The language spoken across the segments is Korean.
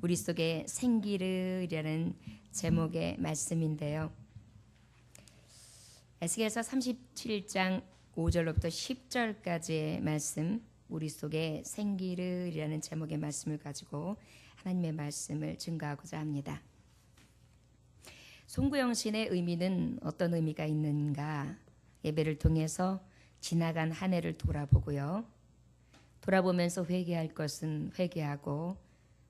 우리 속에 생기르이라는 제목의 말씀인데요. 에스겔서 37장 5절로부터 10절까지의 말씀, 우리 속에 생기르이라는 제목의 말씀을 가지고 하나님의 말씀을 증거하고자 합니다. 송구영신의 의미는 어떤 의미가 있는가? 예배를 통해서 지나간 한 해를 돌아보고요. 돌아보면서 회개할 것은 회개하고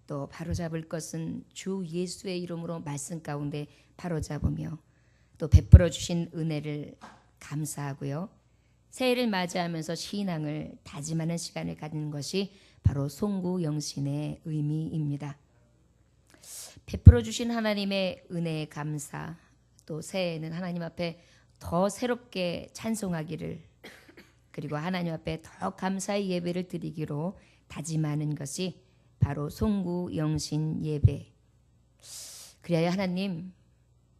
또 바로잡을 것은 주 예수의 이름으로 말씀 가운데 바로잡으며 또 베풀어 주신 은혜를 감사하고요. 새해를 맞이하면서 신앙을 다짐하는 시간을 갖는 것이 바로 송구영신의 의미입니다. 베풀어 주신 하나님의 은혜에 감사, 또 새해에는 하나님 앞에 더 새롭게 찬송하기를, 그리고 하나님 앞에 더 감사의 예배를 드리기로 다짐하는 것이 바로 송구영신 예배. 그리하여 하나님,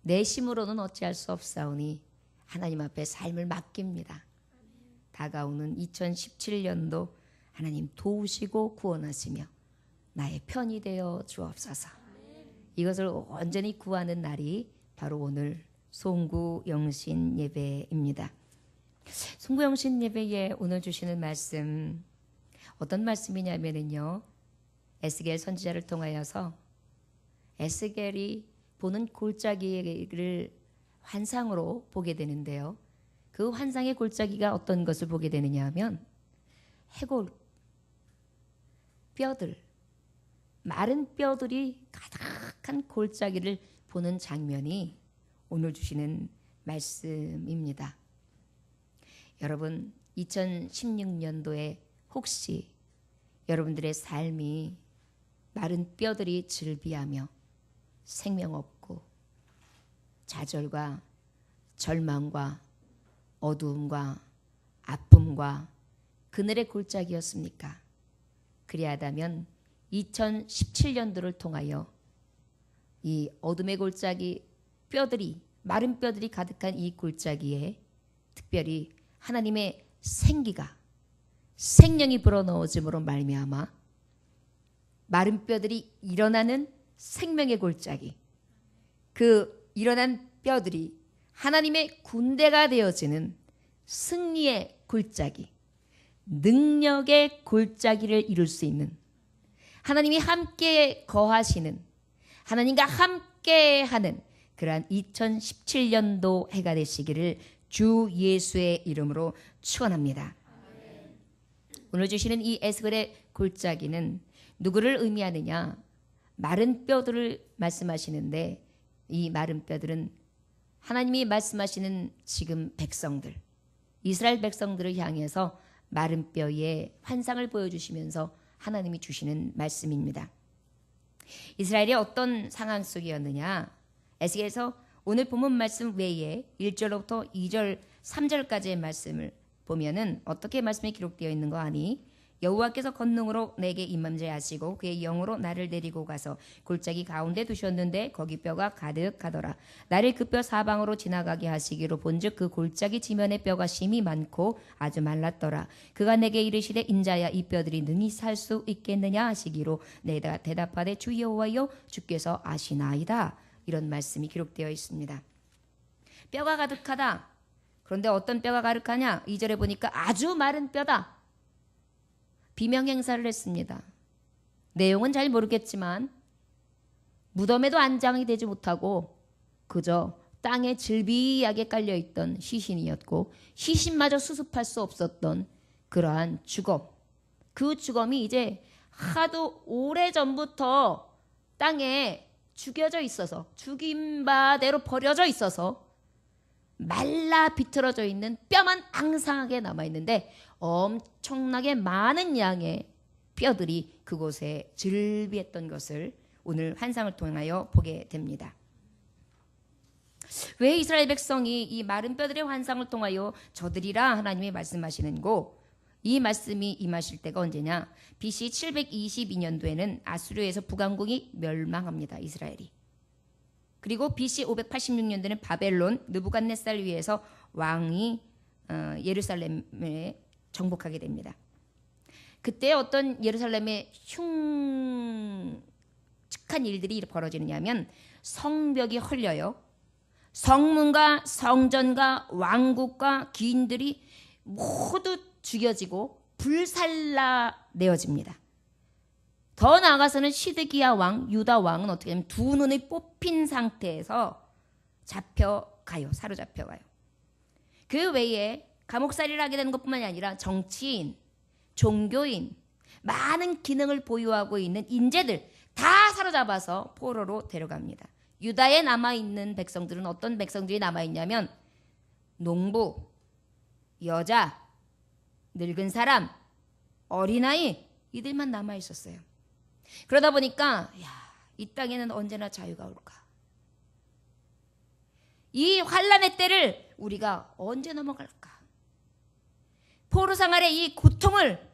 내 힘으로는 어찌할 수 없사오니 하나님 앞에 삶을 맡깁니다. 다가오는 2017년도 하나님 도우시고 구원하시며 나의 편이 되어 주옵소서. 이것을 온전히 구하는 날이 바로 오늘 송구영신 예배입니다. 송구영신 예배에 오늘 주시는 말씀, 어떤 말씀이냐면요, 에스겔 선지자를 통하여서 에스겔이 보는 골짜기를 환상으로 보게 되는데요. 그 환상의 골짜기가 어떤 것을 보게 되느냐 하면 해골, 뼈들, 마른 뼈들이 가득한 골짜기를 보는 장면이 오늘 주시는 말씀입니다. 여러분, 2016년도에 혹시 여러분들의 삶이 마른 뼈들이 즐비하며 생명 없고 좌절과 절망과 어두움과 아픔과 그늘의 골짜기였습니까? 그리하다면 2017년도를 통하여 이 어둠의 골짜기, 뼈들이, 마른 뼈들이 가득한 이 골짜기에 특별히 하나님의 생기가, 생명이 불어넣어짐으로 말미암아 마른 뼈들이 일어나는 생명의 골짜기, 그 일어난 뼈들이 하나님의 군대가 되어지는 승리의 골짜기, 능력의 골짜기를 이룰 수 있는, 하나님이 함께 거하시는, 하나님과 함께하는 그러한 2017년도 해가 되시기를 주 예수의 이름으로 축원합니다. 오늘 주시는 이 에스겔의 골짜기는 누구를 의미하느냐? 마른 뼈들을 말씀하시는데, 이 마른 뼈들은 하나님이 말씀하시는 지금 백성들, 이스라엘 백성들을 향해서 마른 뼈의 환상을 보여주시면서 하나님이 주시는 말씀입니다. 이스라엘이 어떤 상황 속이었느냐? 에스겔에서 오늘 본문 말씀 외에 1절부터 2절, 3절까지의 말씀을 보면은 어떻게 말씀이 기록되어 있는 거 아니? 여호와께서 권능으로 내게 임함제하시고 그의 영으로 나를 데리고 가서 골짜기 가운데 두셨는데 거기 뼈가 가득하더라. 나를 그 뼈 사방으로 지나가게 하시기로 본즉 그 골짜기 지면에 뼈가 심이 많고 아주 말랐더라. 그가 내게 이르시되 인자야 이 뼈들이 능히 살 수 있겠느냐 하시기로 내가 대답하되 주 여호와여 주께서 아시나이다. 이런 말씀이 기록되어 있습니다. 뼈가 가득하다. 그런데 어떤 뼈가 가득하냐? 2절에 보니까 아주 마른 뼈다. 비명 행사를 했습니다. 내용은 잘 모르겠지만 무덤에도 안장이 되지 못하고 그저 땅에 질비하게 깔려있던 시신이었고 시신마저 수습할 수 없었던 그러한 죽음. 그 죽음이 이제 하도 오래전부터 땅에 죽여져 있어서, 죽인 바대로 버려져 있어서 말라 비틀어져 있는 뼈만 앙상하게 남아있는데 엄청나게 많은 양의 뼈들이 그곳에 즐비했던 것을 오늘 환상을 통하여 보게 됩니다. 왜 이스라엘 백성이 이 마른 뼈들의 환상을 통하여 저들이라 하나님이 말씀하시는고, 이 말씀이 임하실 때가 언제냐? BC 722년도에는 아수르에서 북왕국이 멸망합니다. 이스라엘이. 그리고 BC 586년도에는 바벨론 느부갓네살 위에서 왕이 예루살렘에 정복하게 됩니다. 그때 어떤 예루살렘의 어떠한 일들이 벌어지느냐면 성벽이 헐려요. 성문과 성전과 왕국과 귀인들이 모두 죽여지고 불살라내어집니다. 더 나아가서는 시드기야 왕, 유다 왕은 어떻게 하냐면 두 눈이 뽑힌 상태에서 잡혀가요. 사로잡혀가요. 그 외에 감옥살이를 하게 되는 것뿐만이 아니라 정치인, 종교인, 많은 기능을 보유하고 있는 인재들 다 사로잡아서 포로로 데려갑니다. 유다에 남아있는 백성들은 어떤 백성들이 남아있냐면 농부, 여자, 늙은 사람, 어린아이 이들만 남아있었어요. 그러다 보니까 이 땅에는 언제나 자유가 올까? 이 환란의 때를 우리가 언제 넘어갈까? 포로 생활의 이 고통을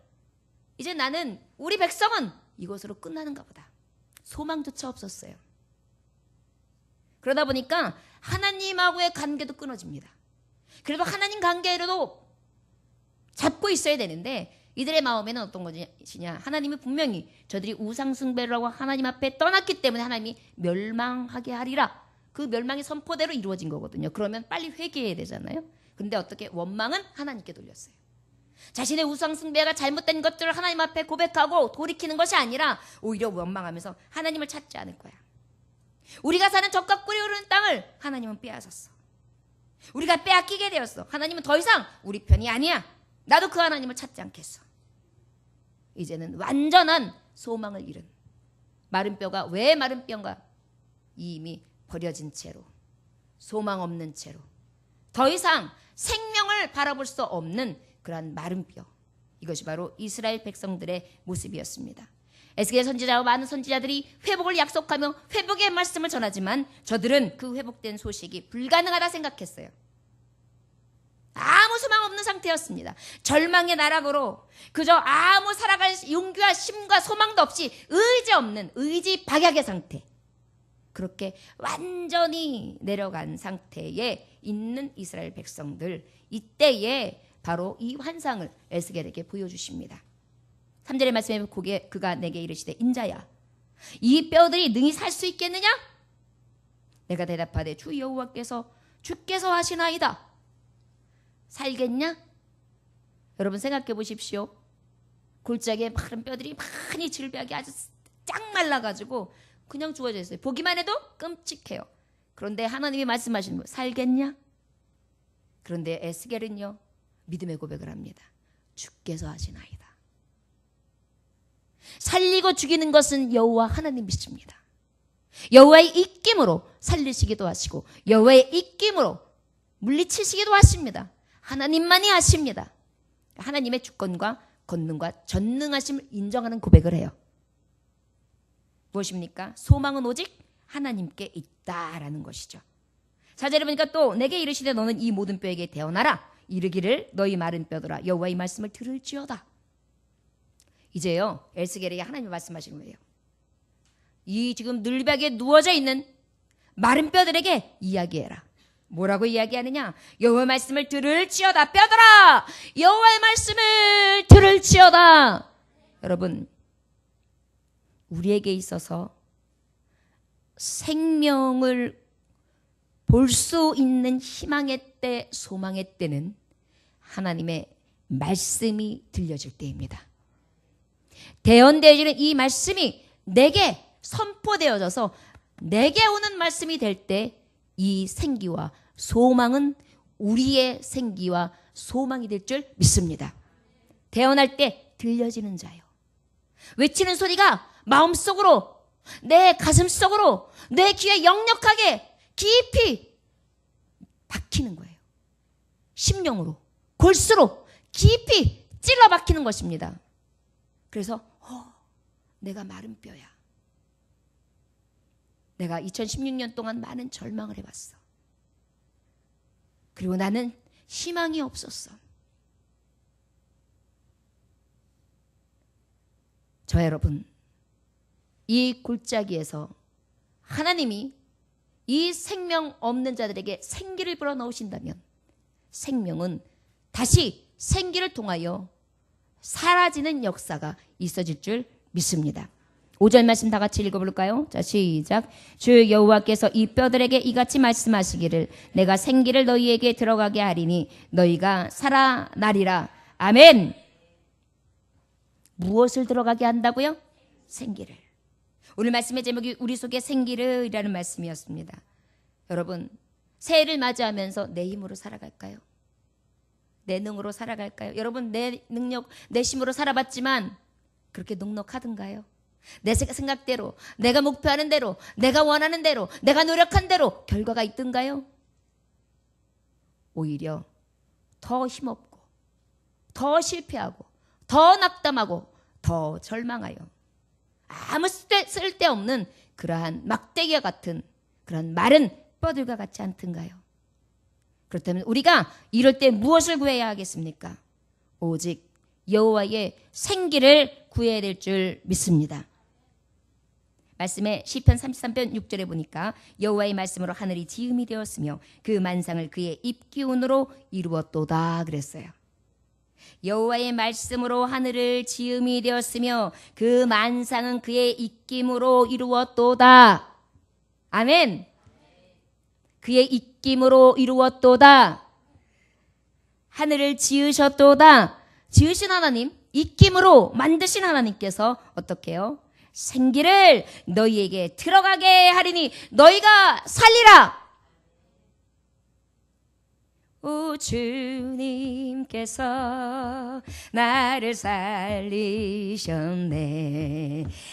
이제 나는 우리 백성은 이것으로 끝나는가 보다. 소망조차 없었어요. 그러다 보니까 하나님하고의 관계도 끊어집니다. 그래도 하나님 관계로도 잡고 있어야 되는데 이들의 마음에는 어떤 것이냐. 하나님이 분명히 저들이 우상숭배를 하고 하나님 앞에 떠났기 때문에 하나님이 멸망하게 하리라. 그 멸망의 선포대로 이루어진 거거든요. 그러면 빨리 회개해야 되잖아요. 그런데 어떻게 원망은 하나님께 돌렸어요. 자신의 우상숭배가 잘못된 것들을 하나님 앞에 고백하고 돌이키는 것이 아니라 오히려 원망하면서 하나님을 찾지 않을 거야. 우리가 사는 적과 꿀이 흐르는 땅을 하나님은 빼앗았어. 우리가 빼앗기게 되었어. 하나님은 더 이상 우리 편이 아니야. 나도 그 하나님을 찾지 않겠어. 이제는 완전한 소망을 잃은 마른 뼈가 왜 마른 뼈인가? 이미 버려진 채로 소망 없는 채로 더 이상 생명을 바라볼 수 없는 그러한 마른 뼈. 이것이 바로 이스라엘 백성들의 모습이었습니다. 에스겔 선지자와 많은 선지자들이 회복을 약속하며 회복의 말씀을 전하지만 저들은 그 회복된 소식이 불가능하다 생각했어요. 아무 소망 없는 상태였습니다. 절망의 나락으로 그저 아무 살아갈 용기와 힘과 소망도 없이 의지 없는 의지 박약의 상태. 그렇게 완전히 내려간 상태에 있는 이스라엘 백성들, 이때에 바로 이 환상을 에스겔에게 보여주십니다. 3절의 말씀에 그가 내게 이르시되 인자야 이 뼈들이 능히 살 수 있겠느냐? 내가 대답하되 주 여호와께서 주께서 하시나이다. 살겠냐? 여러분 생각해 보십시오. 골짜기에 마른 뼈들이 많이 질비하게 아주 쫙 말라가지고 그냥 주어져 있어요. 보기만 해도 끔찍해요. 그런데 하나님이 말씀하시는 거 살겠냐? 그런데 에스겔은요 믿음의 고백을 합니다. 주께서 하시나이다. 살리고 죽이는 것은 여호와 하나님이십니다. 여호와의 입김으로 살리시기도 하시고 여호와의 입김으로 물리치시기도 하십니다. 하나님만이 하십니다. 하나님의 주권과 권능과 전능하심을 인정하는 고백을 해요. 무엇입니까? 소망은 오직 하나님께 있다라는 것이죠. 4절에 보니까 또 내게 이르시되 너는 이 모든 뼈에게 대언하라. 이르기를 너희 마른 뼈들아 여호와의 말씀을 들을지어다. 이제요 에스겔에게 하나님이 말씀하시는 거예요. 이 지금 늘벽에 누워져 있는 마른 뼈들에게 이야기해라. 뭐라고 이야기하느냐? 여호와의 말씀을 들을지어다. 뼈들아 여호와의 말씀을 들을지어다. 여러분 우리에게 있어서 생명을 볼 수 있는 희망의 때, 소망의 때는 하나님의 말씀이 들려질 때입니다. 대언되어지는 이 말씀이 내게 선포되어져서 내게 오는 말씀이 될 때 이 생기와 소망은 우리의 생기와 소망이 될 줄 믿습니다. 대언할 때 들려지는 자요. 외치는 소리가 마음속으로 내 가슴속으로 내 귀에 역력하게 깊이 박히는 거예요. 심령으로 골수로 깊이 찔러 박히는 것입니다. 그래서 내가 마른 뼈야. 내가 2016년 동안 많은 절망을 해봤어. 그리고 나는 희망이 없었어. 저 여러분, 이 골짜기에서 하나님이 이 생명 없는 자들에게 생기를 불어넣으신다면 생명은 다시 생기를 통하여 사라지는 역사가 있어질 줄 믿습니다. 5절 말씀 다 같이 읽어볼까요? 자, 시작. 주 여호와께서 이 뼈들에게 이같이 말씀하시기를 내가 생기를 너희에게 들어가게 하리니 너희가 살아나리라. 아멘. 무엇을 들어가게 한다고요? 생기를. 오늘 말씀의 제목이 우리 속에 생기를이라는 말씀이었습니다. 여러분, 새해를 맞이하면서 내 힘으로 살아갈까요? 내 능으로 살아갈까요? 여러분, 내 능력, 내 힘으로 살아봤지만 그렇게 넉넉하던가요? 내 생각대로, 내가 목표하는 대로, 내가 원하는 대로, 내가 노력한 대로 결과가 있던가요? 오히려 더 힘없고, 더 실패하고, 더 낙담하고, 더 절망하여 아무 쓸데없는 그러한 막대기와 같은 그런 마른 뼈들과 같지 않던가요? 그렇다면 우리가 이럴 때 무엇을 구해야 하겠습니까? 오직 여호와의 생기를 구해야 될 줄 믿습니다. 말씀에 시편 33편 6절에 보니까 여호와의 말씀으로 하늘이 지음이 되었으며 그 만상을 그의 입기운으로 이루었도다 그랬어요. 여호와의 말씀으로 하늘을 지음이 되었으며 그 만상은 그의 입김으로 이루었도다. 아멘. 그의 입김으로 이루었도다. 하늘을 지으셨도다. 지으신 하나님, 입김으로 만드신 하나님께서 어떻게 해요? 생기를 너희에게 들어가게 하리니 너희가 살리라. 오 주님께서 나를 살리셨네.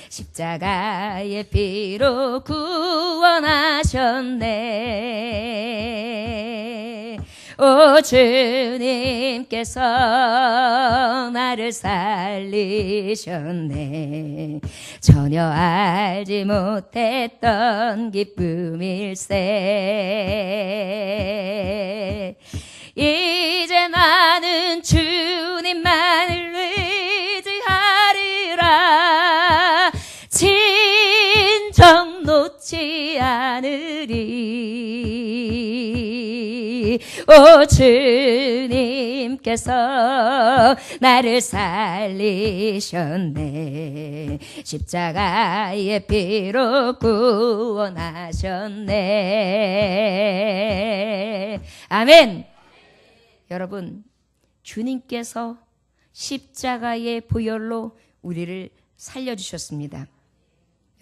십자가의 피로 구원하셨네. 오 주님께서 나를 살리셨네. 전혀 알지 못했던 기쁨일세. 이제 나는 주님만을 의지하리라. 진정 놓지 않으리. 오 주님께서 나를 살리셨네. 십자가의 피로 구원하셨네. 아멘. 여러분, 주님께서 십자가의 보혈로 우리를 살려주셨습니다.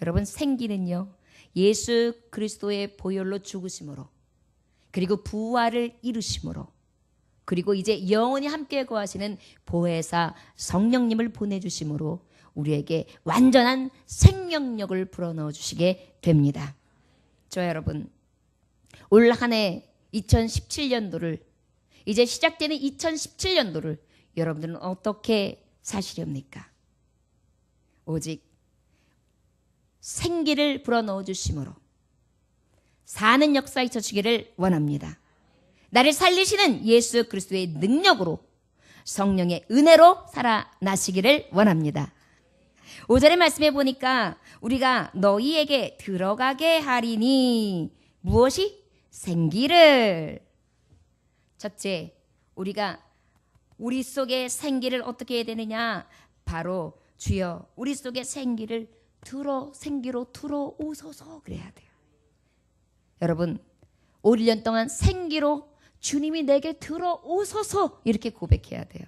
여러분, 생기는요, 예수 그리스도의 보혈로 죽으심으로, 그리고 부활을 이루심으로, 그리고 이제 영원히 함께 거하시는 보혜사 성령님을 보내주심으로 우리에게 완전한 생명력을 불어넣어 주시게 됩니다. 저 여러분, 올 한 해 2017년도를, 이제 시작되는 2017년도를 여러분들은 어떻게 사시렵니까? 오직 생기를 불어넣어 주심으로 사는 역사 있어주기를 원합니다. 나를 살리시는 예수 그리스도의 능력으로, 성령의 은혜로 살아나시기를 원합니다. 5절의 말씀에 보니까 우리가 너희에게 들어가게 하리니 무엇이? 생기를. 첫째, 우리가 우리 속에 생기를 어떻게 해야 되느냐? 바로 주여 우리 속에 생기로 들어오소서 그래야 돼요. 여러분, 올 1년 동안 생기로 주님이 내게 들어오소서 이렇게 고백해야 돼요.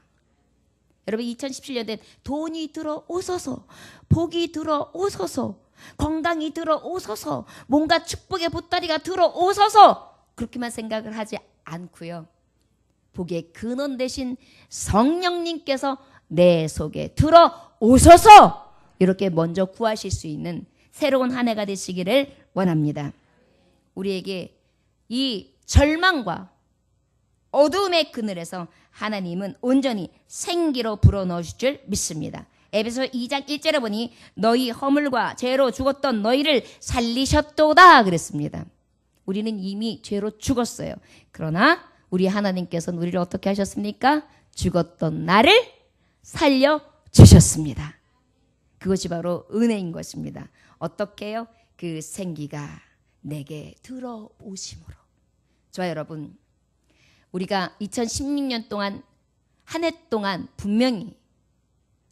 여러분, 2017년엔 돈이 들어오소서, 복이 들어오소서, 건강이 들어오소서, 뭔가 축복의 보따리가 들어오소서 그렇게만 생각을 하지 않고요. 복의 근원 되신 성령님께서 내 속에 들어오소서 이렇게 먼저 구하실 수 있는 새로운 한 해가 되시기를 원합니다. 우리에게 이 절망과 어두움의 그늘에서 하나님은 온전히 생기로 불어넣으실 줄 믿습니다. 에베소 2장 1절에 보니 너희 허물과 죄로 죽었던 너희를 살리셨도다 그랬습니다. 우리는 이미 죄로 죽었어요. 그러나 우리 하나님께서는 우리를 어떻게 하셨습니까? 죽었던 나를 살려주셨습니다. 그것이 바로 은혜인 것입니다. 어떻게 해요? 그 생기가 내게 들어오심으로. 저와 여러분, 우리가 2016년 동안 한 해 동안 분명히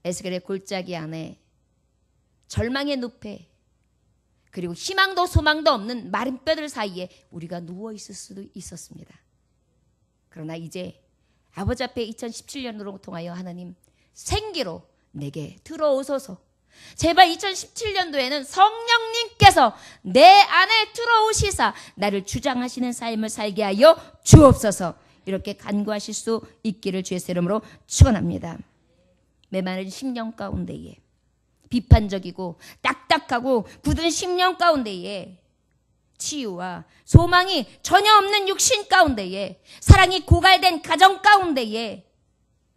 에스겔의 골짜기 안에 절망의 늪에 그리고 희망도 소망도 없는 마른 뼈들 사이에 우리가 누워 있을 수도 있었습니다. 그러나 이제 아버지 앞에 2017년으로 통하여 하나님 생기로 내게 들어오소서. 제발 2017년도에는 성령님께서 내 안에 들어오시사 나를 주장하시는 삶을 살게 하여 주옵소서. 이렇게 간구하실 수 있기를 주의 이름으로 축원합니다. 메마른 심령 가운데에 비판적이고 딱딱하고 굳은 심령 가운데에 치유와 소망이 전혀 없는 육신 가운데에 사랑이 고갈된 가정 가운데에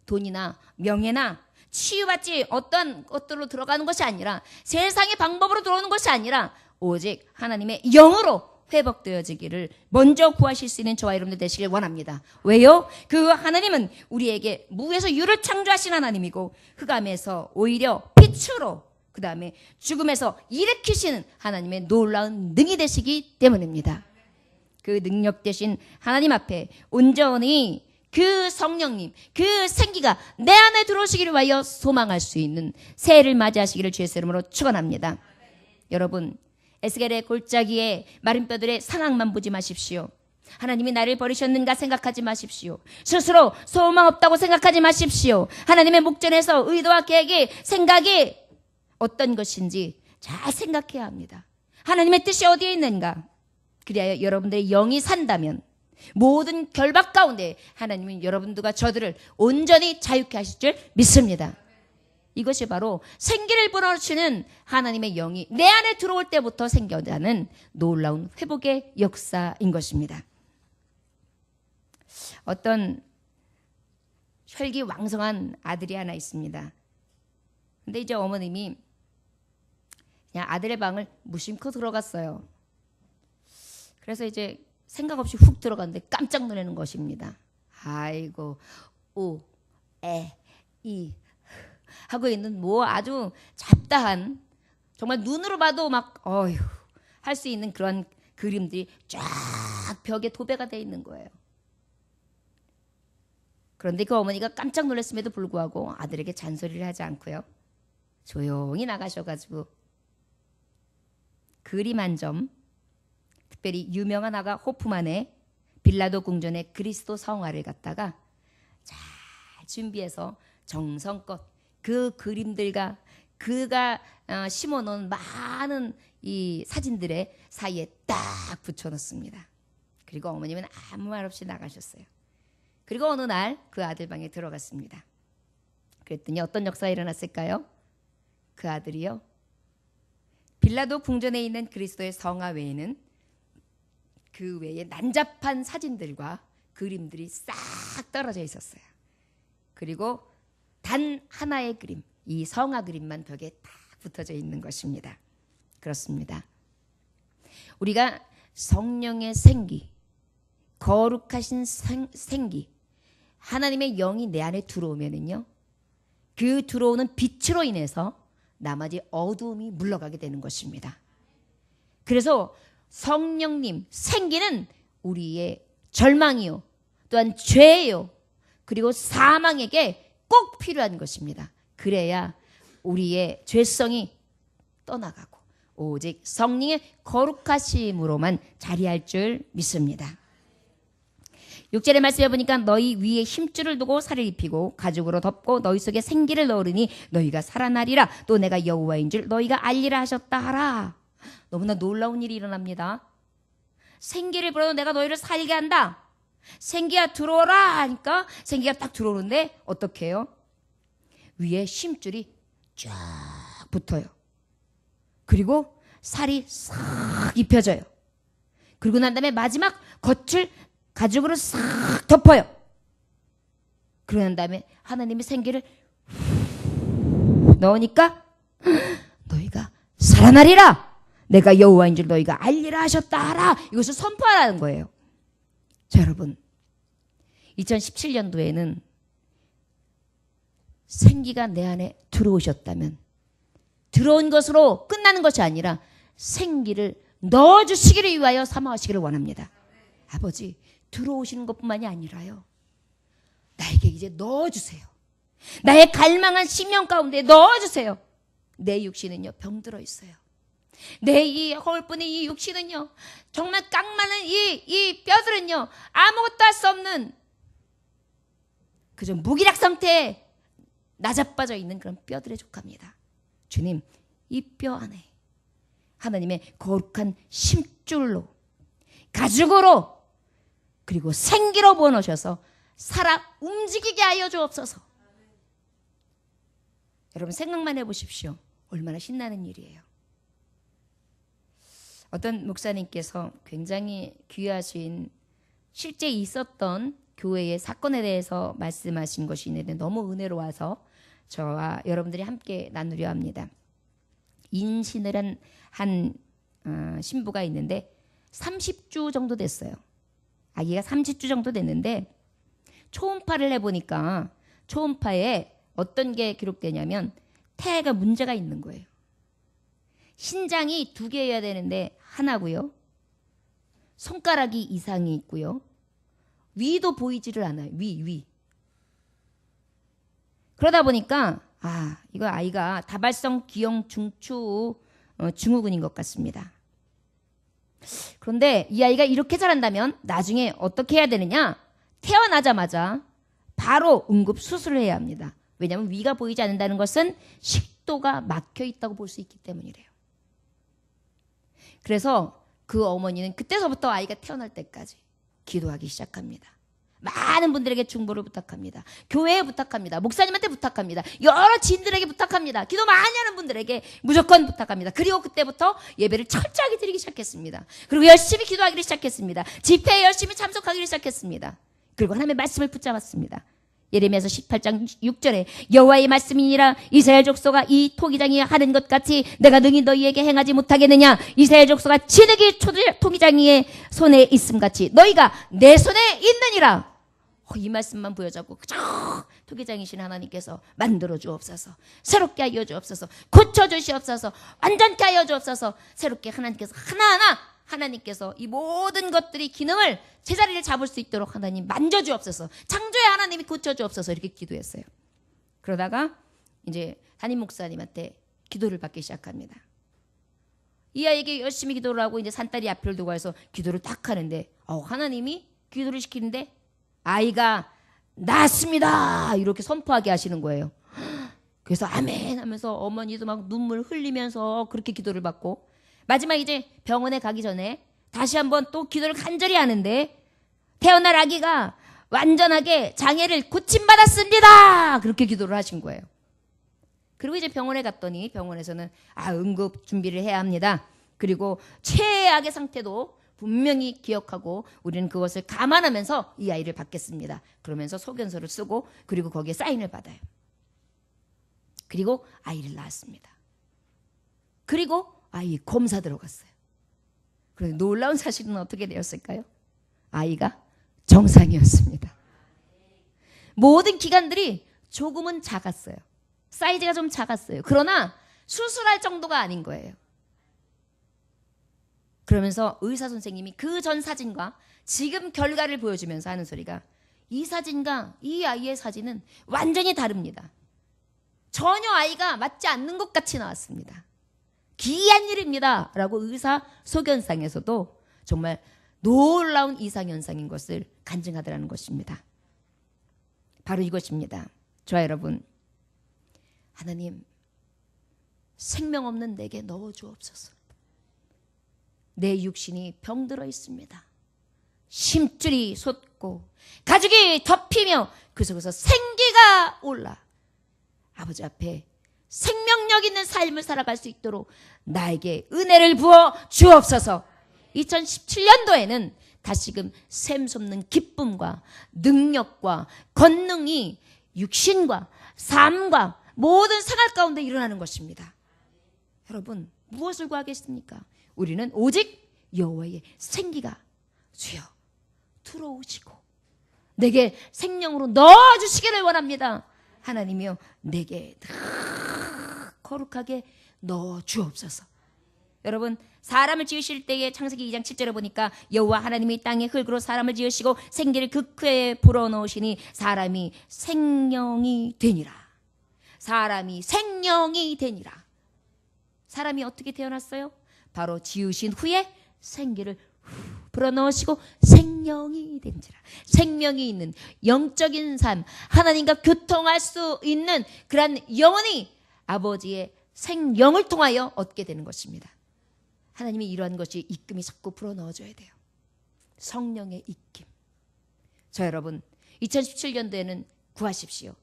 돈이나 명예나 치유받지 어떤 것들로 들어가는 것이 아니라 세상의 방법으로 들어오는 것이 아니라 오직 하나님의 영으로 회복되어지기를 먼저 구하실 수 있는 저와 여러분들 되시길 원합니다. 왜요? 그 하나님은 우리에게 무에서 유를 창조하신 하나님이고 흑암에서 오히려 빛으로 그 다음에 죽음에서 일으키시는 하나님의 놀라운 능이 되시기 때문입니다. 그 능력 되신 하나님 앞에 온전히 그 성령님, 그 생기가 내 안에 들어오시기를 위하여 소망할 수 있는 새해를 맞이하시기를 주의 이름으로 축원합니다. 여러분, 에스겔의 골짜기에 마른 뼈들의 상황만 보지 마십시오. 하나님이 나를 버리셨는가 생각하지 마십시오. 스스로 소망 없다고 생각하지 마십시오. 하나님의 목전에서 의도와 계획이 생각이 어떤 것인지 잘 생각해야 합니다. 하나님의 뜻이 어디에 있는가? 그래야 여러분들의 영이 산다면 모든 결박 가운데 하나님은 여러분들과 저들을 온전히 자유케 하실 줄 믿습니다. 이것이 바로 생기를 불어넣으시는 하나님의 영이 내 안에 들어올 때부터 생겨나는 놀라운 회복의 역사인 것입니다. 어떤 혈기왕성한 아들이 하나 있습니다. 근데 이제 어머님이 그냥 아들의 방을 무심코 들어갔어요. 그래서 이제 생각 없이 훅 들어갔는데 깜짝 놀라는 것입니다. 아이고, 오, 에, 이 하고 있는 뭐 아주 잡다한 정말 눈으로 봐도 막 어휴 할 수 있는 그런 그림들이 쫙 벽에 도배가 되어 있는 거예요. 그런데 그 어머니가 깜짝 놀랐음에도 불구하고 아들에게 잔소리를 하지 않고요. 조용히 나가셔가지고 그림 한 점, 특별히 유명한 화가 호프만의 빌라도 궁전의 그리스도 성화를 갖다가 잘 준비해서 정성껏 그 그림들과 그가 심어놓은 많은 이 사진들의 사이에 딱 붙여놓습니다. 그리고 어머님은 아무 말 없이 나가셨어요. 그리고 어느 날 그 아들 방에 들어갔습니다. 그랬더니 어떤 역사가 일어났을까요? 그 아들이요, 빌라도 궁전에 있는 그리스도의 성화 외에는 그 외에 난잡한 사진들과 그림들이 싹 떨어져 있었어요. 그리고 단 하나의 그림, 이 성화 그림만 벽에 딱 붙어져 있는 것입니다. 그렇습니다. 우리가 성령의 생기, 거룩하신 생기, 하나님의 영이 내 안에 들어오면은요, 그 들어오는 빛으로 인해서 나머지 어두움이 물러가게 되는 것입니다. 그래서 성령님, 생기는 우리의 절망이요, 또한 죄요, 그리고 사망에게 꼭 필요한 것입니다. 그래야 우리의 죄성이 떠나가고 오직 성령의 거룩하심으로만 자리할 줄 믿습니다. 6절의 말씀에 보니까 너희 위에 힘줄을 두고 살을 입히고 가죽으로 덮고 너희 속에 생기를 넣으리니 너희가 살아나리라. 또 내가 여호와인 줄 너희가 알리라 하셨다 하라. 너무나 놀라운 일이 일어납니다. 생기를 불어도 내가 너희를 살게 한다. 생기가 들어오라 하니까 생기가 딱 들어오는데 어떻게 해요? 위에 힘줄이 쫙 붙어요. 그리고 살이 싹 입혀져요. 그리고 난 다음에 마지막 겉을 가죽으로 싹 덮어요. 그러고 난 다음에 하나님이 생기를 넣으니까 너희가 살아나리라. 내가 여호와인 줄 너희가 알리라 하셨다 하라. 이것을 선포하라는 거예요. 자, 여러분, 2017년도에는 생기가 내 안에 들어오셨다면 들어온 것으로 끝나는 것이 아니라 생기를 넣어주시기를 위하여 사모하시기를 원합니다. 아버지, 들어오시는 것뿐만이 아니라요, 나에게 이제 넣어주세요. 나의 갈망한 심령 가운데 넣어주세요. 내 육신은요 병들어 있어요. 내 이 허울뿐인 이 육신은요 정말 깡마는 이 뼈들은요 아무것도 할 수 없는 그저 무기력 상태에 나자빠져 있는 그런 뼈들에 속합니다. 주님, 이 뼈 안에 하나님의 거룩한 심줄로 가죽으로 그리고 생기로 부어놓으셔서 살아 움직이게 하여 주옵소서. 여러분 생각만 해보십시오. 얼마나 신나는 일이에요. 어떤 목사님께서 굉장히 귀하신 실제 있었던 교회의 사건에 대해서 말씀하신 것이 있는데 너무 은혜로워서 저와 여러분들이 함께 나누려 합니다. 인신을 한 신부가 있는데 30주 정도 됐어요. 아기가 30주 정도 됐는데 초음파를 해보니까 초음파에 어떤 게 기록되냐면 태아가 문제가 있는 거예요. 신장이 2개여야 되는데 하나고요. 손가락이 이상이 있고요. 위도 보이지를 않아요. 위. 그러다 보니까 이거 아이가 다발성 기형 중추 증후군인 것 같습니다. 그런데 이 아이가 이렇게 자란다면 나중에 어떻게 해야 되느냐? 태어나자마자 바로 응급 수술을 해야 합니다. 왜냐하면 위가 보이지 않는다는 것은 식도가 막혀 있다고 볼 수 있기 때문이래요. 그래서 그 어머니는 그때서부터 아이가 태어날 때까지 기도하기 시작합니다. 많은 분들에게 중보를 부탁합니다. 교회에 부탁합니다. 목사님한테 부탁합니다. 여러 지인들에게 부탁합니다. 기도 많이 하는 분들에게 무조건 부탁합니다. 그리고 그때부터 예배를 철저하게 드리기 시작했습니다. 그리고 열심히 기도하기를 시작했습니다. 집회에 열심히 참석하기를 시작했습니다. 그리고 하나님의 말씀을 붙잡았습니다. 예레미야서 18장 6절에 여호와의 말씀이니라 이스라엘 족속아 이 토기장이 하는 것 같이 내가 능히 너희에게 행하지 못하겠느냐. 이스라엘 족속아 진흙이 토기장이의 손에 있음 같이 너희가 내 손에 있느니라. 이 말씀만 부여잡고 그저 토기장이신 하나님께서 만들어 주옵소서. 새롭게 하여 주옵소서. 고쳐 주시옵소서. 완전케 하여 주옵소서. 새롭게 하나님께서 하나님께서 이 모든 것들이 기능을 제자리를 잡을 수 있도록 하나님 만져주옵소서. 창조의 하나님이 고쳐주옵소서. 이렇게 기도했어요. 그러다가 이제 담임 목사님한테 기도를 받기 시작합니다. 이 아이에게 열심히 기도를 하고 이제 산딸이 앞을 두고 해서 기도를 딱 하는데 하나님이 기도를 시키는데 아이가 낳았습니다. 이렇게 선포하게 하시는 거예요. 그래서 아멘 하면서 어머니도 막 눈물 흘리면서 그렇게 기도를 받고 마지막 이제 병원에 가기 전에 다시 한번 또 기도를 간절히 하는데 태어날 아기가 완전하게 장애를 고침받았습니다. 그렇게 기도를 하신 거예요. 그리고 이제 병원에 갔더니 병원에서는 응급 준비를 해야 합니다. 그리고 최악의 상태도 분명히 기억하고 우리는 그것을 감안하면서 이 아이를 받겠습니다. 그러면서 소견서를 쓰고 그리고 거기에 사인을 받아요. 그리고 아이를 낳았습니다. 그리고 아이 검사 들어갔어요. 그런데 놀라운 사실은 어떻게 되었을까요? 아이가 정상이었습니다. 모든 기관들이 조금은 작았어요. 사이즈가 좀 작았어요. 그러나 수술할 정도가 아닌 거예요. 그러면서 의사 선생님이 그 전 사진과 지금 결과를 보여주면서 하는 소리가 이 사진과 이 아이의 사진은 완전히 다릅니다. 전혀 아이가 맞지 않는 것 같이 나왔습니다. 기이한 일입니다. 라고 의사 소견상에서도 정말 놀라운 이상현상인 것을 간증하더라는 것입니다. 바로 이것입니다. 저와 여러분, 하나님 생명 없는 내게 넣어주옵소서. 내 육신이 병들어 있습니다. 심줄이 솟고 가죽이 덮이며 그 속에서 생기가 올라 아버지 앞에 생명력 있는 삶을 살아갈 수 있도록 나에게 은혜를 부어 주옵소서. 2017년도에는 다시금 샘솟는 기쁨과 능력과 권능이 육신과 삶과 모든 생활 가운데 일어나는 것입니다. 여러분 무엇을 구하겠습니까? 우리는 오직 여호와의 생기가 주여 들어오시고 내게 생명으로 넣어주시기를 원합니다. 하나님이여 내게 거룩하게 넣어주옵소서. 여러분 사람을 지으실 때에 창세기 2장 7절에 보니까 여호와 하나님이 땅의 흙으로 사람을 지으시고 생기를 그 흙에 불어넣으시니 사람이 생명이 되니라. 사람이 생명이 되니라. 사람이 어떻게 태어났어요? 바로 지으신 후에 생기를 불어넣으시고 생명이 된지라. 생명이 있는 영적인 삶, 하나님과 교통할 수 있는 그런 영혼이 아버지의 생명을 통하여 얻게 되는 것입니다. 하나님이 이러한 것이 입김이 자꾸 불어넣어줘야 돼요. 성령의 입김. 저 여러분, 2017년도에는 구하십시오.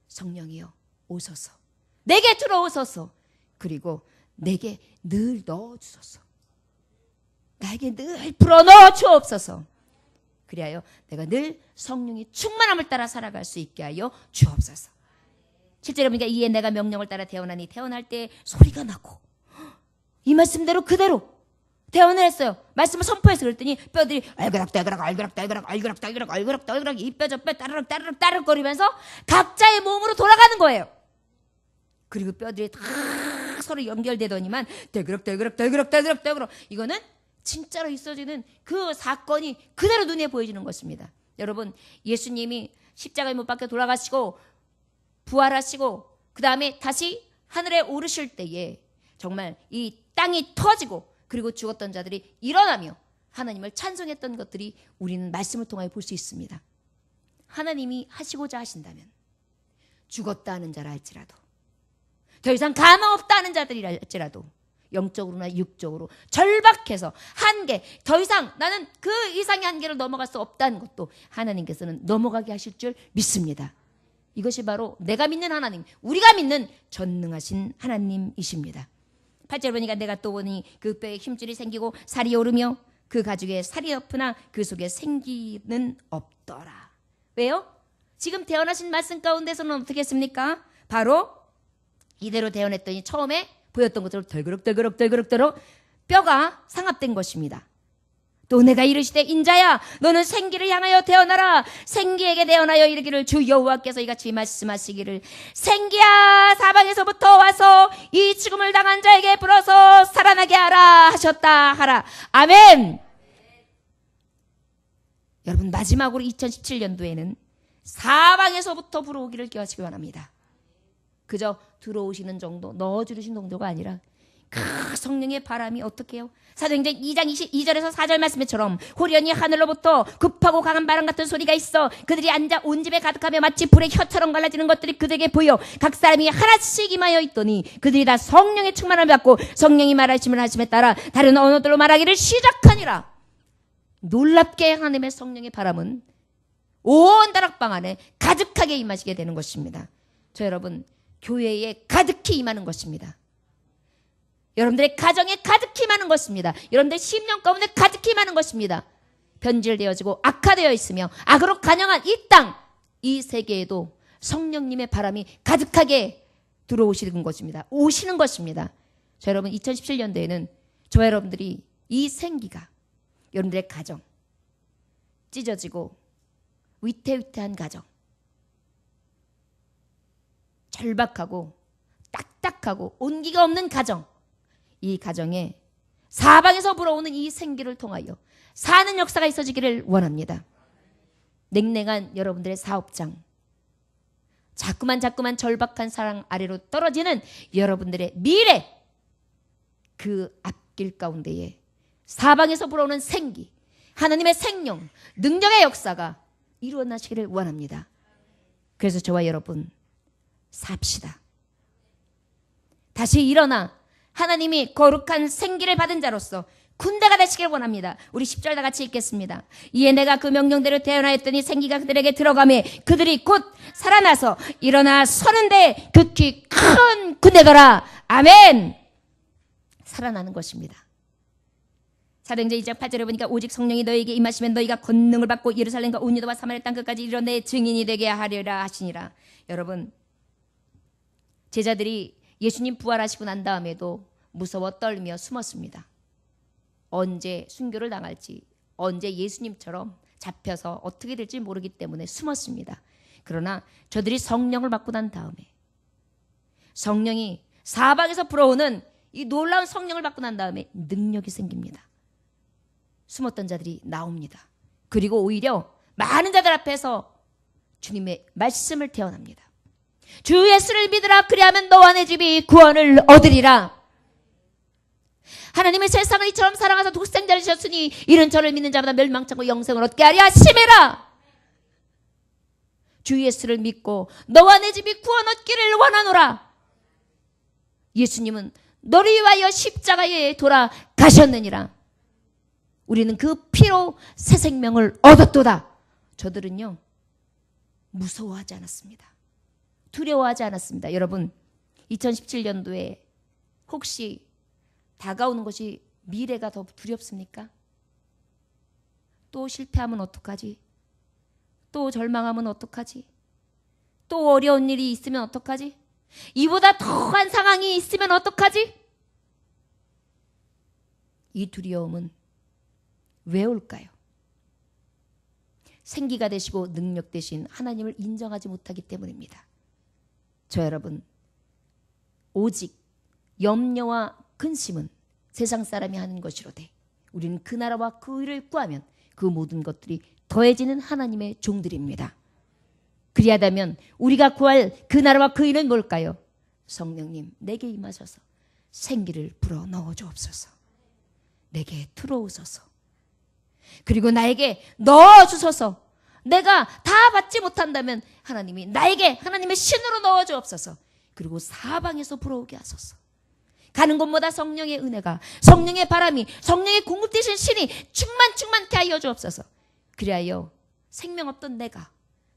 성령이여 오소서, 내게 들어오소서, 그리고 내게 늘 넣어주소서, 나에게 늘 불어넣어 주옵소서. 그리하여 내가 늘 성령의 충만함을 따라 살아갈 수 있게 하여 주옵소서. 실제로 보니까 이에 내가 명령을 따라 태어나니 태어날 때 소리가 나고 이 말씀대로 그대로 태어날 했어요. 말씀을 선포해서 그랬더니 뼈들이 알그락달그락 이 뼈 저 뼈 따르륵 거리면서 각자의 몸으로 돌아가는 거예요. 그리고 뼈들이 다 서로 연결되더니만 달그락 이거는 진짜로 있어지는 그 사건이 그대로 눈에 보여지는 것입니다. 여러분, 예수님이 십자가에 못 박혀 돌아가시고 부활하시고 그 다음에 다시 하늘에 오르실 때에 정말 이 땅이 터지고 그리고 죽었던 자들이 일어나며 하나님을 찬송했던 것들이 우리는 말씀을 통하여 볼 수 있습니다. 하나님이 하시고자 하신다면 죽었다 하는 자라 할지라도 더 이상 가망 없다 하는 자들이라 할지라도 영적으로나 육적으로 절박해서 한계, 더 이상 나는 그 이상의 한계를 넘어갈 수 없다는 것도 하나님께서는 넘어가게 하실 줄 믿습니다. 이것이 바로 내가 믿는 하나님, 우리가 믿는 전능하신 하나님이십니다. 8절 보니까 내가 또 보니 그 뼈에 힘줄이 생기고 살이 오르며 그 가죽에 살이 엎으나 그 속에 생기는 없더라. 왜요? 지금 태어나신 말씀 가운데서는 어떻게 했습니까? 바로 이대로 태어났더니 처음에 보였던 것처럼 덜그럭 뼈가 상합된 것입니다. 또 내가 이르시되 인자야 너는 생기를 향하여 태어나라. 생기에게 태어나여 이르기를 주 여호와께서 이같이 말씀하시기를 생기야 사방에서부터 와서 이 죽음을 당한 자에게 불어서 살아나게 하라 하셨다 하라. 아멘. 여러분, 마지막으로 2017년도에는 사방에서부터 불어오기를 기하시기 바랍니다. 그저 들어오시는 정도, 넣어주시는 정도가 아니라 그 성령의 바람이 어떻게 해요? 사도행전 2장 22절에서 4절 말씀처럼 호련히 하늘로부터 급하고 강한 바람 같은 소리가 있어 그들이 앉아 온 집에 가득하며 마치 불의 혀처럼 갈라지는 것들이 그들에게 보여 각 사람이 하나씩 임하여 있더니 그들이 다 성령의 충만함을 받고 성령이 말하심을 하심에 따라 다른 언어들로 말하기를 시작하니라. 놀랍게 하나님의 성령의 바람은 온 다락방 안에 가득하게 임하시게 되는 것입니다. 저 여러분, 교회에 가득히 임하는 것입니다. 여러분들의 가정에 가득히 임하는 것입니다. 여러분들의 심령 가운데 가득히 임하는 것입니다. 변질되어지고 악화되어 있으며 악으로 간영한 이 땅, 이 세계에도 성령님의 바람이 가득하게 들어오시는 것입니다. 오시는 것입니다. 저 여러분, 2017년도에는 저와 여러분들이 이 생기가 여러분들의 가정, 찢어지고 위태위태한 가정, 절박하고 딱딱하고 온기가 없는 가정, 이 가정에 사방에서 불어오는 이 생기를 통하여 사는 역사가 있어지기를 원합니다. 냉랭한 여러분들의 사업장, 자꾸만 절박한 사랑 아래로 떨어지는 여러분들의 미래, 그 앞길 가운데에 사방에서 불어오는 생기, 하나님의 생명, 능력의 역사가 이루어나시기를 원합니다. 그래서 저와 여러분 삽시다. 다시 일어나 하나님이 거룩한 생기를 받은 자로서 군대가 되시길 원합니다. 우리 10절 다 같이 읽겠습니다. 이에 내가 그 명령대로 태어나였더니 생기가 그들에게 들어가매 그들이 곧 살아나서 일어나 서는데 극히 큰 군대더라. 아멘. 살아나는 것입니다. 사도행전 2장 8절에 보니까 오직 성령이 너희에게 임하시면 너희가 권능을 받고 예루살렘과 온 유다와 사마리아 땅 끝까지 이르러 내 증인이 되게 하리라 하시니라. 여러분, 제자들이 예수님 부활하시고 난 다음에도 무서워 떨며 숨었습니다. 언제 순교를 당할지, 언제 예수님처럼 잡혀서 어떻게 될지 모르기 때문에 숨었습니다. 그러나 저들이 성령을 받고 난 다음에 성령이 사방에서 불어오는 이 놀라운 성령을 받고 난 다음에 능력이 생깁니다. 숨었던 자들이 나옵니다. 그리고 오히려 많은 자들 앞에서 주님의 말씀을 태어납니다. 주 예수를 믿으라 그리하면 너와 내 집이 구원을 얻으리라. 하나님의 세상을 이처럼 사랑하사 독생자를 주셨으니 이는 저를 믿는 자보다 멸망치 않고 영생을 얻게 하려 하심이라. 주 예수를 믿고 너와 내 집이 구원 얻기를 원하노라. 예수님은 너를 위하여 십자가에 돌아가셨느니라. 우리는 그 피로 새 생명을 얻었도다. 저들은요, 무서워하지 않았습니다. 두려워하지 않았습니다. 여러분, 2017년도에 혹시 다가오는 것이 미래가 더 두렵습니까? 또 실패하면 어떡하지? 또 절망하면 어떡하지? 또 어려운 일이 있으면 어떡하지? 이보다 더한 상황이 있으면 어떡하지? 이 두려움은 왜 올까요? 생기가 되시고 능력 되신 하나님을 인정하지 못하기 때문입니다. 저 여러분, 오직 염려와 근심은 세상 사람이 하는 것이로되 우리는 그 나라와 그 의를 구하면 그 모든 것들이 더해지는 하나님의 종들입니다. 그리하다면 우리가 구할 그 나라와 그 의는 뭘까요? 성령님, 내게 임하셔서 생기를 불어 넣어 주옵소서. 내게 들어오소서. 그리고 나에게 넣어 주소서. 내가 다 받지 못한다면 하나님이 나에게 하나님의 신으로 넣어 주옵소서. 그리고 사방에서 불어오게 하소서. 가는 곳마다 성령의 은혜가, 성령의 바람이, 성령의 공급되신 신이 충만케 하여 주옵소서. 그리하여 생명 없던 내가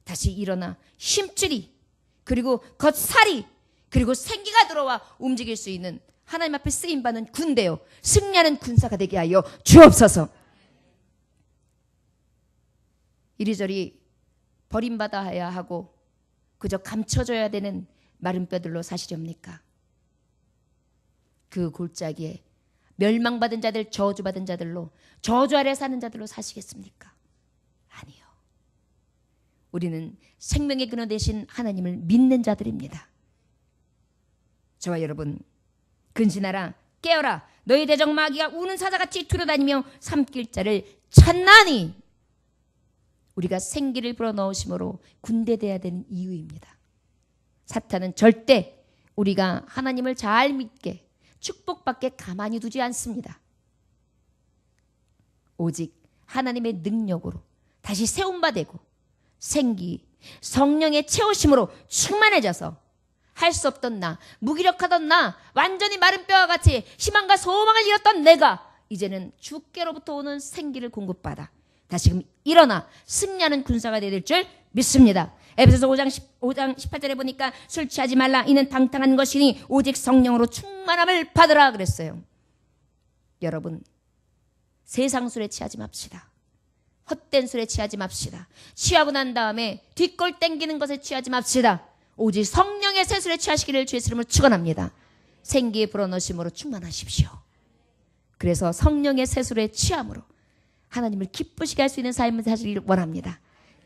다시 일어나 힘줄이, 그리고 겉살이, 그리고 생기가 들어와 움직일 수 있는 하나님 앞에 쓰임받는 군대요, 승리하는 군사가 되게 하여 주옵소서. 이리저리 버림받아야 하고 그저 감춰져야 되는 마른 뼈들로 사시렵니까? 그 골짜기에 멸망받은 자들, 저주받은 자들로, 저주 아래 사는 자들로 사시겠습니까? 아니요. 우리는 생명의 근원 되신 하나님을 믿는 자들입니다. 저와 여러분, 근신하라, 깨어라, 너희 대적 마귀가 우는 사자같이 두려다니며 삼킬 자를 찾나니. 우리가 생기를 불어넣으심으로 군대돼야 되는 이유입니다. 사탄은 절대 우리가 하나님을 잘 믿게, 축복받게 가만히 두지 않습니다. 오직 하나님의 능력으로 다시 세움받고 생기, 성령의 채우심으로 충만해져서 할 수 없던 나, 무기력하던 나, 완전히 마른 뼈와 같이 희망과 소망을 잃었던 내가 이제는 주께로부터 오는 생기를 공급받아 다시금 일어나 승리하는 군사가 될 줄 믿습니다. 에베소서 5장 18절에 보니까 술 취하지 말라, 이는 방탕한 것이니 오직 성령으로 충만함을 받으라 그랬어요. 여러분, 세상 술에 취하지 맙시다. 헛된 술에 취하지 맙시다. 취하고 난 다음에 뒷골 땡기는 것에 취하지 맙시다. 오직 성령의 새술에 취하시기를 주의 이름으로 축원합니다. 생기에 불어넣으심으로 충만하십시오. 그래서 성령의 새술에 취함으로 하나님을 기쁘시게 할 수 있는 삶을 사시기를 원합니다.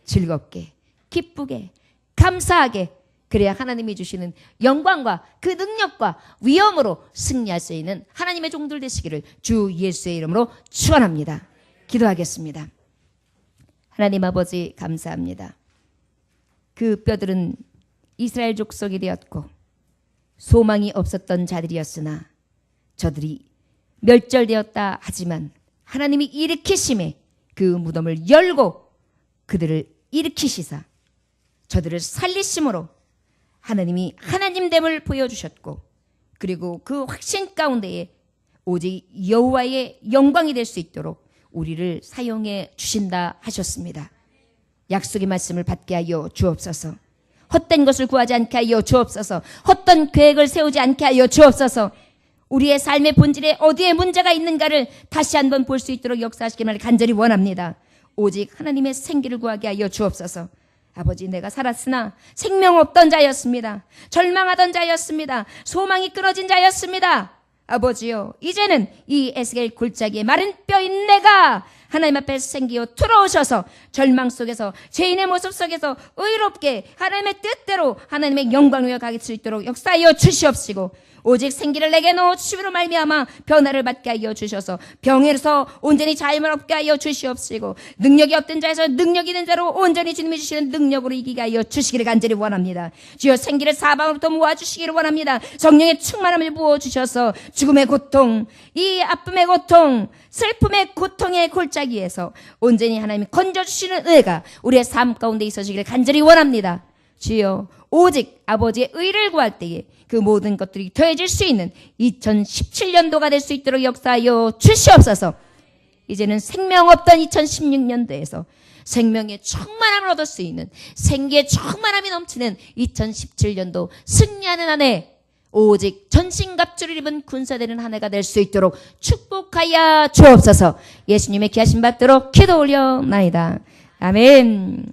즐겁게, 기쁘게, 감사하게, 그래야 하나님이 주시는 영광과 그 능력과 위엄으로 승리할 수 있는 하나님의 종들 되시기를 주 예수의 이름으로 축원합니다. 기도하겠습니다. 하나님 아버지, 감사합니다. 그 뼈들은 이스라엘 족속이 되었고 소망이 없었던 자들이었으나 저들이 멸절되었다 하지만 하나님이 일으키심에 그 무덤을 열고 그들을 일으키시사 저들을 살리심으로 하나님이 하나님됨을 보여주셨고, 그리고 그 확신 가운데에 오직 여호와의 영광이 될 수 있도록 우리를 사용해 주신다 하셨습니다. 약속의 말씀을 받게 하여 주옵소서. 헛된 것을 구하지 않게 하여 주옵소서. 헛된 계획을 세우지 않게 하여 주옵소서. 우리의 삶의 본질에 어디에 문제가 있는가를 다시 한번 볼 수 있도록 역사하시기를 간절히 원합니다. 오직 하나님의 생기를 구하게 하여 주옵소서. 아버지, 내가 살았으나 생명 없던 자였습니다. 절망하던 자였습니다. 소망이 끊어진 자였습니다. 아버지요, 이제는 이 에스겔 골짜기에 마른 뼈인 내가 하나님 앞에 생기어 들어오셔서 절망 속에서, 죄인의 모습 속에서 의롭게 하나님의 뜻대로 하나님의 영광을 가게 수 있도록 역사하여 주시옵시고, 오직 생기를 내게 넣어 주심으로 말미암아 변화를 받게 하여 주셔서 병에서 온전히 자유를 얻게 하여 주시옵시고 능력이 없던 자에서 능력 있는 자로 온전히 주님이 주시는 능력으로 이기게 하여 주시기를 간절히 원합니다. 주여 생기를 사방으로부터 모아주시기를 원합니다. 성령의 충만함을 부어주셔서 죽음의 고통, 이 아픔의 고통, 슬픔의 고통의 골짜기에서 온전히 하나님이 건져주시는 은혜가 우리의 삶 가운데 있어지기를 간절히 원합니다. 주여 오직 아버지의 의를 구할 때에 그 모든 것들이 더해질 수 있는 2017년도가 될 수 있도록 역사하여 주시옵소서. 이제는 생명 없던 2016년도에서 생명의 충만함을 얻을 수 있는 생기의 충만함이 넘치는 2017년도 승리하는 한 해, 오직 전신갑주를 입은 군사되는 한 해가 될 수 있도록 축복하여 주옵소서. 예수님의 귀하신 받도록 기도 올려나이다. 아멘.